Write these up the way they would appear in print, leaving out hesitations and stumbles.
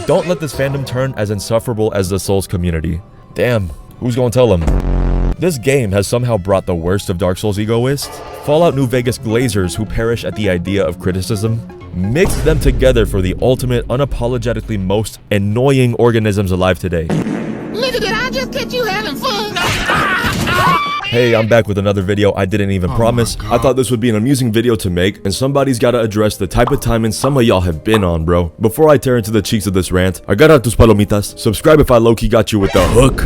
Don't let this fandom turn as insufferable as the Souls community. Damn, who's gonna tell them? This game has somehow brought the worst of Dark Souls egoists, Fallout New Vegas glazers who perish at the idea of criticism, mixed them together for the ultimate, unapologetically most annoying organisms alive today. Nigga, did I just catch you having fun? Hey, I'm back with another video I didn't even promise. I thought this would be an amusing video to make, and somebody's gotta address the type of timing some of y'all have been on, bro. Before I tear into the cheeks of this rant, agarra tus palomitas, subscribe if I low-key got you with the hook.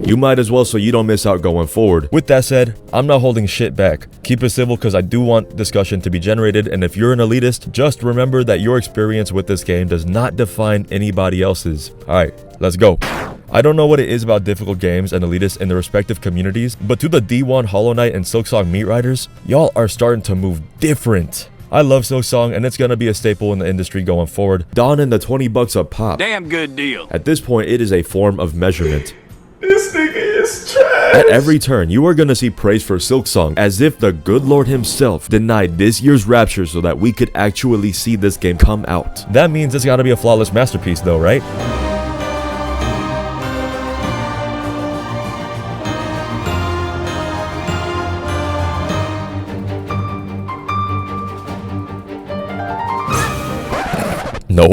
You might as well so you don't miss out going forward. With that said, I'm not holding shit back. Keep it civil because I do want discussion to be generated, and if you're an elitist, just remember that your experience with this game does not define anybody else's. Alright, let's go. I don't know what it is about difficult games and elitists in their respective communities, but to the D1 Hollow Knight and Silksong meat riders, y'all are starting to move different. I love Silksong and it's gonna be a staple in the industry going forward, donning the 20 bucks a pop. Damn good deal. At this point, it is a form of measurement. This nigga is trash. At every turn, you are gonna see praise for Silksong, as if the good Lord himself denied this year's Rapture so that we could actually see this game come out. That means it's gotta be a flawless masterpiece though, right? No.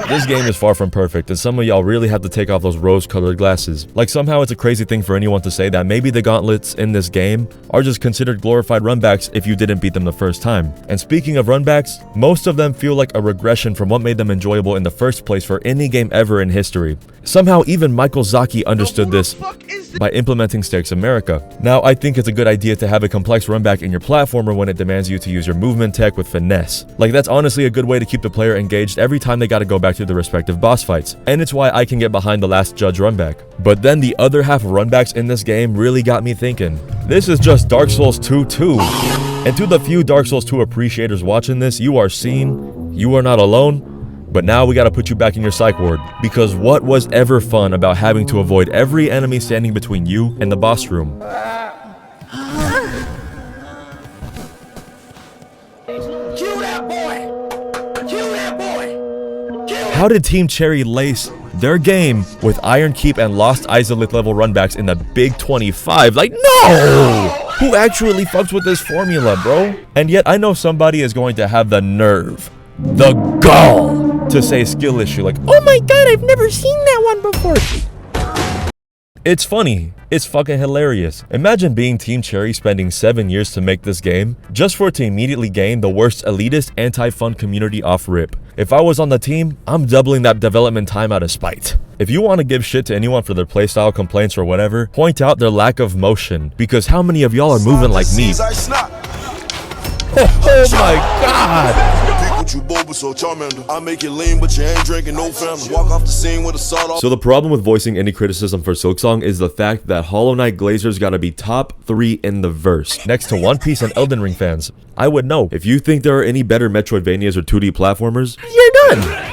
This game is far from perfect, and some of y'all really have to take off those rose-colored glasses. Like, somehow it's a crazy thing for anyone to say that maybe the gauntlets in this game are just considered glorified runbacks if you didn't beat them the first time. And speaking of runbacks, most of them feel like a regression from what made them enjoyable in the first place for any game ever in history. Somehow even Michael Zaki understood this by implementing Stakes America. Now, I think it's a good idea to have a complex runback in your platformer when it demands you to use your movement tech with finesse. Like, that's honestly a good way to keep the player engaged every time they gotta go back to the respective boss fights, and it's why I can get behind the last judge runback. But then the other half of runbacks in this game really got me thinking. This is just Dark Souls 2 too. And to the few Dark Souls 2 appreciators watching this, you are seen, you are not alone. But now we gotta put you back in your psych ward, because what was ever fun about having to avoid every enemy standing between you and the boss room? Kill that boy! Kill that boy! Kill How did Team Cherry lace their game with Iron Keep and Lost Izalith level runbacks in the Big 25? Like, no! Who actually fucks with this formula, bro? And yet I know somebody is going to have the nerve, the gall, to say skill issue, like, oh my god, I've never seen that one before. It's funny. It's fucking hilarious. Imagine being Team Cherry spending 7 years to make this game, just for it to immediately gain the worst elitist anti-fun community off rip. If I was on the team, I'm doubling that development time out of spite. If you want to give shit to anyone for their playstyle complaints or whatever, point out their lack of motion, because how many of y'all are moving like me? Oh my god! So the problem with voicing any criticism for Silksong is the fact that Hollow Knight glazers gotta be top 3 in the verse, next to One Piece and Elden Ring fans. I would know. If you think there are any better Metroidvanias or 2D platformers, you're done!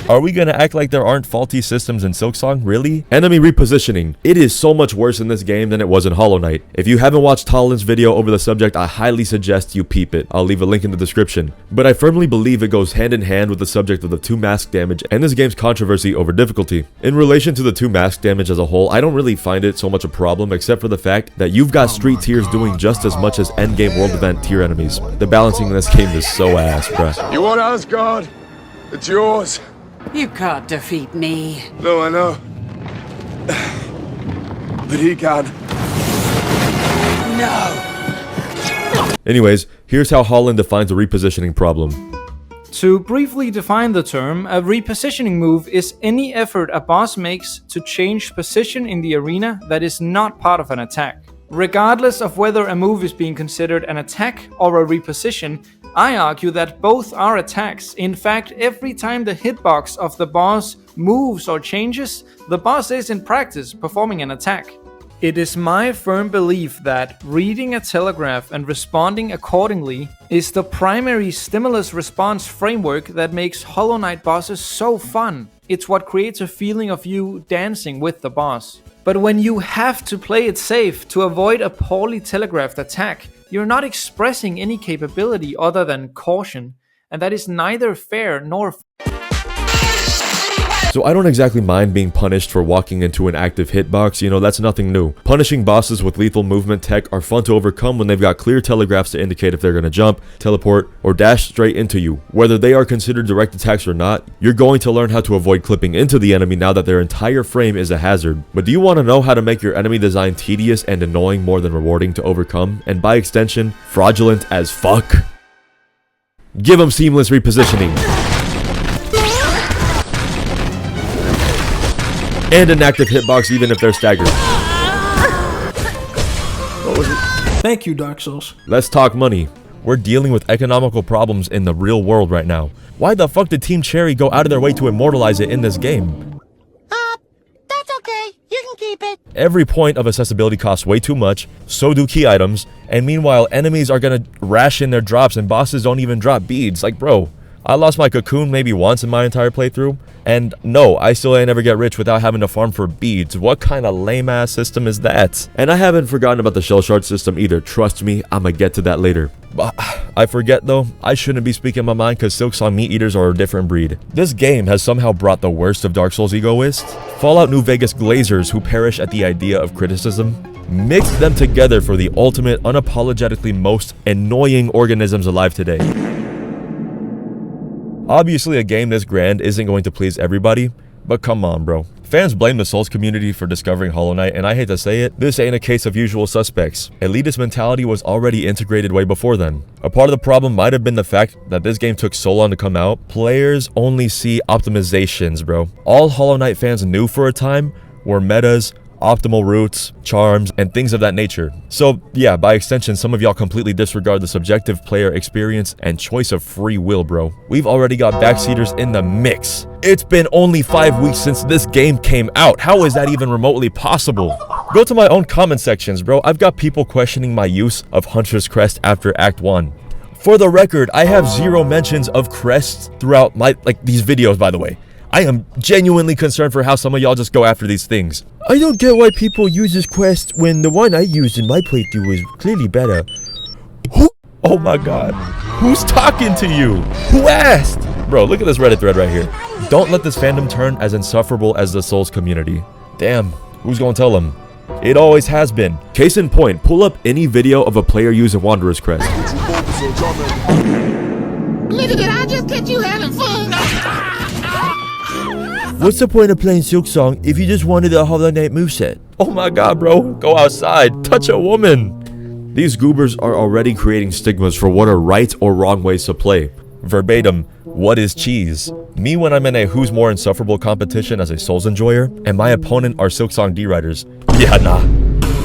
Are we gonna act like there aren't faulty systems in Silksong? Really? Enemy repositioning. It is so much worse in this game than it was in Hollow Knight. If you haven't watched Holland's video over the subject, I highly suggest you peep it. I'll leave a link in the description. But I firmly believe it goes hand in hand with the subject of the 2 mask damage and this game's controversy over difficulty. In relation to the 2 mask damage as a whole, I don't really find it so much a problem except for the fact that you've got street tiers doing just as much as endgame world event tier enemies. The balancing in this game is so ass, bruh. You want Asgard? It's yours. You can't defeat me. No, I know. But he can. No. Anyways, here's how Holland defines the repositioning problem. To briefly define the term, a repositioning move is any effort a boss makes to change position in the arena that is not part of an attack. Regardless of whether a move is being considered an attack or a reposition, I argue that both are attacks. In fact, every time the hitbox of the boss moves or changes, the boss is in practice performing an attack. It is my firm belief that reading a telegraph and responding accordingly is the primary stimulus response framework that makes Hollow Knight bosses so fun. It's what creates a feeling of you dancing with the boss. But when you have to play it safe to avoid a poorly telegraphed attack, you're not expressing any capability other than caution, and that is neither fair nor So I don't exactly mind being punished for walking into an active hitbox, you know, that's nothing new. Punishing bosses with lethal movement tech are fun to overcome when they've got clear telegraphs to indicate if they're gonna jump, teleport, or dash straight into you. Whether they are considered direct attacks or not, you're going to learn how to avoid clipping into the enemy now that their entire frame is a hazard. But do you want to know how to make your enemy design tedious and annoying more than rewarding to overcome, and by extension, fraudulent as fuck? Give them seamless repositioning. And an active hitbox even if they're staggered. What was it? Thank you, Dark Souls. Let's talk money. We're dealing with economical problems in the real world right now. Why the fuck did Team Cherry go out of their way to immortalize it in this game? That's okay. You can keep it. Every point of accessibility costs way too much, so do key items, and meanwhile enemies are gonna ration their drops and bosses don't even drop beads. Like, bro, I lost my cocoon maybe once in my entire playthrough, and no, I still ain't never get rich without having to farm for beads. What kind of lame-ass system is that? And I haven't forgotten about the shell shard system either. Trust me, I'ma get to that later. But I forget though, I shouldn't be speaking my mind because Silksong meat eaters are a different breed. This game has somehow brought the worst of Dark Souls egoists, Fallout New Vegas glazers who perish at the idea of criticism, mixed them together for the ultimate, unapologetically most annoying organisms alive today. Obviously, a game this grand isn't going to please everybody, but come on, bro. Fans blame the Souls community for discovering Hollow Knight, and I hate to say it, this ain't a case of usual suspects. Elitist mentality was already integrated way before then. A part of the problem might have been the fact that this game took so long to come out. Players only see optimizations, bro. All Hollow Knight fans knew for a time were metas, optimal routes, charms, and things of that nature. So yeah, by extension, some of y'all completely disregard the subjective player experience and choice of free will, bro. We've already got backseaters in the mix. It's been only 5 weeks since this game came out. How is that even remotely possible? Go to my own comment sections, bro. I've got people questioning my use of Hunter's Crest after Act 1. For the record, I have 0 mentions of crests throughout my, these videos, by the way. I am genuinely concerned for how some of y'all just go after these things. I don't get why people use this quest when the one I used in my playthrough was clearly better. Who? Oh my god. Who's talking to you? Who asked? Bro, look at this Reddit thread right here. Don't let this fandom turn as insufferable as the Souls community. Damn, who's gonna tell them? It always has been. Case in point, pull up any video of a player using Wanderer's Crest. Nigga, did I just catch you having fun? What's the point of playing Silksong if you just wanted a Hollow Knight moveset? Oh my god, bro. Go outside. Touch a woman. These goobers are already creating stigmas for what are right or wrong ways to play. Verbatim, what is cheese? Me when I'm in a who's more insufferable competition as a Souls enjoyer, and my opponent are Silksong D-Riders. Yeah, nah.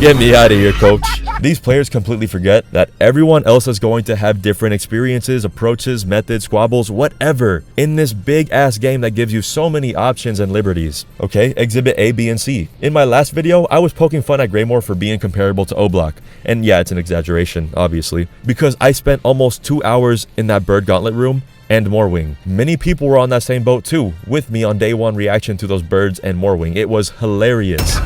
Get me out of here, coach. These players completely forget that everyone else is going to have different experiences, approaches, methods, squabbles, whatever, in this big-ass game that gives you so many options and liberties. Okay, Exhibit A, B, and C. In my last video, I was poking fun at Greymore for being comparable to O-Block. And yeah, it's an exaggeration, obviously, because I spent almost 2 hours in that bird gauntlet room and Morwing. Many people were on that same boat too, with me on day one reaction to those birds and Morwing. It was hilarious.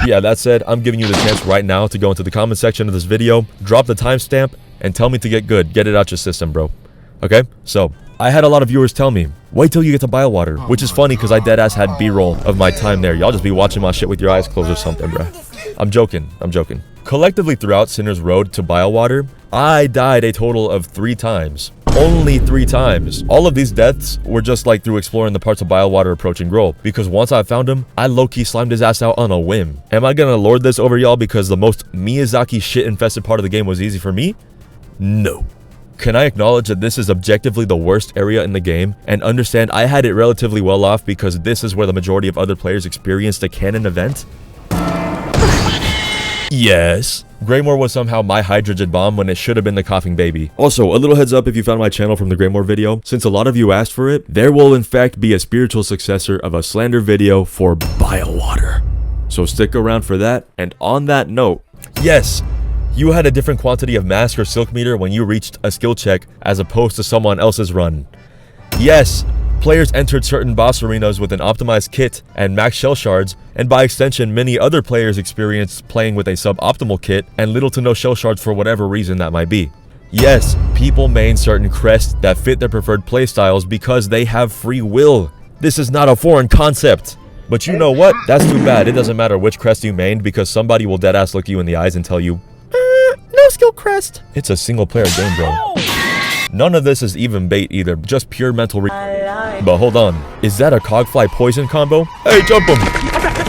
Yeah, that said, I'm giving you the chance right now to go into the comment section of this video, drop the timestamp, and tell me to get good. Get it out your system, bro. Okay? So, I had a lot of viewers tell me, wait till you get to Bylewater, which is funny because I deadass had B-roll of my time there. Y'all just be watching my shit with your eyes closed or something, bro. I'm joking. Collectively throughout Sinner's Road to Bylewater, I died a total of 3 times. Only 3 times. All of these deaths were just like through exploring the parts of Bylewater approaching Grol, because once I found him, I low-key slimed his ass out on a whim. Am I gonna lord this over y'all because the most Miyazaki shit-infested part of the game was easy for me? No. Can I acknowledge that this is objectively the worst area in the game, and understand I had it relatively well off because this is where the majority of other players experienced a canon event? Yes. Greymore was somehow my hydrogen bomb when it should have been the coughing baby. Also, a little heads up if you found my channel from the Greymore video, since a lot of you asked for it, there will in fact be a spiritual successor of a slander video for Bylewater. So stick around for that, and on that note, yes, you had a different quantity of mask or silk meter when you reached a skill check as opposed to someone else's run. Yes, players entered certain boss arenas with an optimized kit and max shell shards, and by extension many other players experienced playing with a suboptimal kit and little to no shell shards for whatever reason that might be. Yes, people main certain crests that fit their preferred playstyles because they have free will. This is not a foreign concept. But you know what? That's too bad. It doesn't matter which crest you mained because somebody will deadass look you in the eyes and tell you, no skill crest. It's a single player game, bro. None of this is even bait either, just pure mental But hold on, is that a cogfly poison combo? Hey, jump him!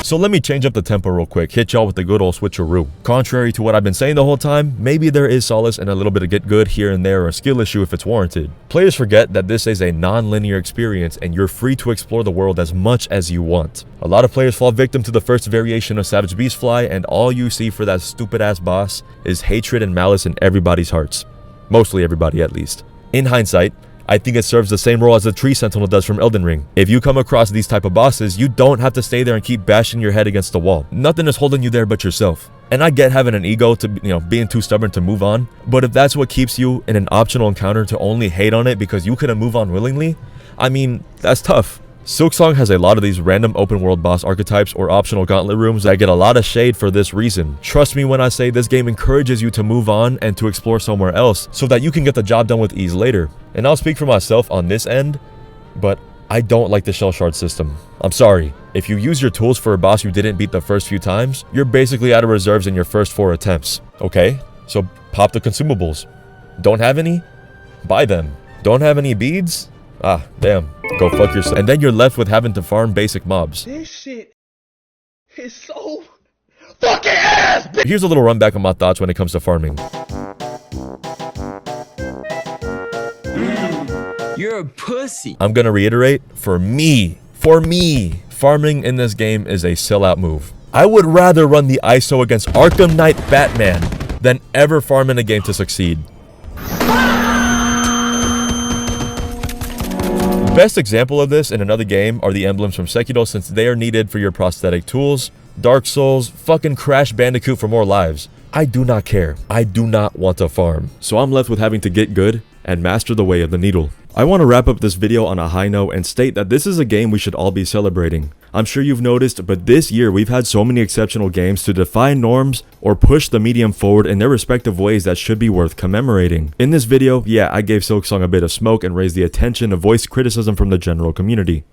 So let me change up the tempo real quick, hit y'all with the good old switcheroo. Contrary to what I've been saying the whole time, maybe there is solace in a little bit of Git Good here and there or a skill issue if it's warranted. Players forget that this is a non-linear experience and you're free to explore the world as much as you want. A lot of players fall victim to the first variation of Savage Beastfly and all you see for that stupid ass boss is hatred and malice in everybody's hearts. Mostly everybody at least. In hindsight, I think it serves the same role as the Tree Sentinel does from Elden Ring. If you come across these type of bosses, you don't have to stay there and keep bashing your head against the wall. Nothing is holding you there but yourself. And I get having an ego to, being too stubborn to move on, but if that's what keeps you in an optional encounter to only hate on it because you couldn't move on willingly, I mean, that's tough. Silksong has a lot of these random open world boss archetypes or optional gauntlet rooms that get a lot of shade for this reason. Trust me when I say this game encourages you to move on and to explore somewhere else so that you can get the job done with ease later. And I'll speak for myself on this end, but I don't like the shell shard system. I'm sorry, if you use your tools for a boss you didn't beat the first few times, you're basically out of reserves in your first 4 attempts. Okay, so pop the consumables. Don't have any? Buy them. Don't have any beads? Ah, damn. Go fuck yourself. And then you're left with having to farm basic mobs. This shit is so fucking ass. Here's a little run back on my thoughts when it comes to farming. You're a pussy. I'm gonna reiterate, for me, farming in this game is a sellout move. I would rather run the ISO against Arkham Knight Batman than ever farm in a game to succeed. Best example of this in another game are the emblems from Sekiro since they are needed for your prosthetic tools, Dark Souls, fucking Crash Bandicoot for more lives. I do not care. I do not want to farm. So I'm left with having to get good and master the way of the needle. I want to wrap up this video on a high note and state that this is a game we should all be celebrating. I'm sure you've noticed, but this year we've had so many exceptional games to defy norms or push the medium forward in their respective ways that should be worth commemorating. In this video, yeah, I gave Silksong a bit of smoke and raised the attention of voiced criticism from the general community.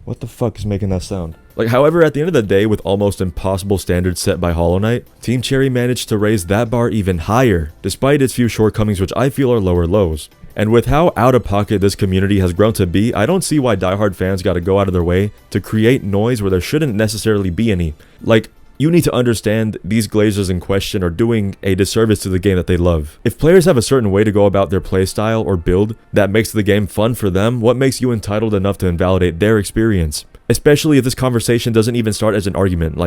What the fuck is making that sound? However, at the end of the day, with almost impossible standards set by Hollow Knight, Team Cherry managed to raise that bar even higher, despite its few shortcomings which I feel are lower lows. And with how out of pocket this community has grown to be, I don't see why diehard fans gotta go out of their way to create noise where there shouldn't necessarily be any. You need to understand these glazers in question are doing a disservice to the game that they love. If players have a certain way to go about their playstyle or build that makes the game fun for them, what makes you entitled enough to invalidate their experience? Especially if this conversation doesn't even start as an argument.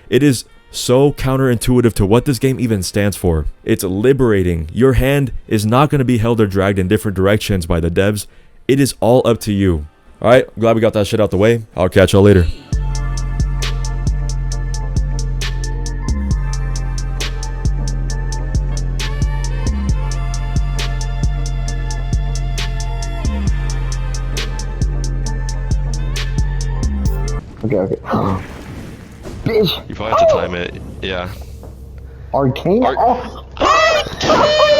It is so counterintuitive to what this game even stands for. It's liberating. Your hand is not going to be held or dragged in different directions by the devs. It is all up to you. Alright, glad we got that shit out the way. I'll catch y'all later. Okay. Bitch. You probably have to time it. Yeah. Arcane? Ar- Oh.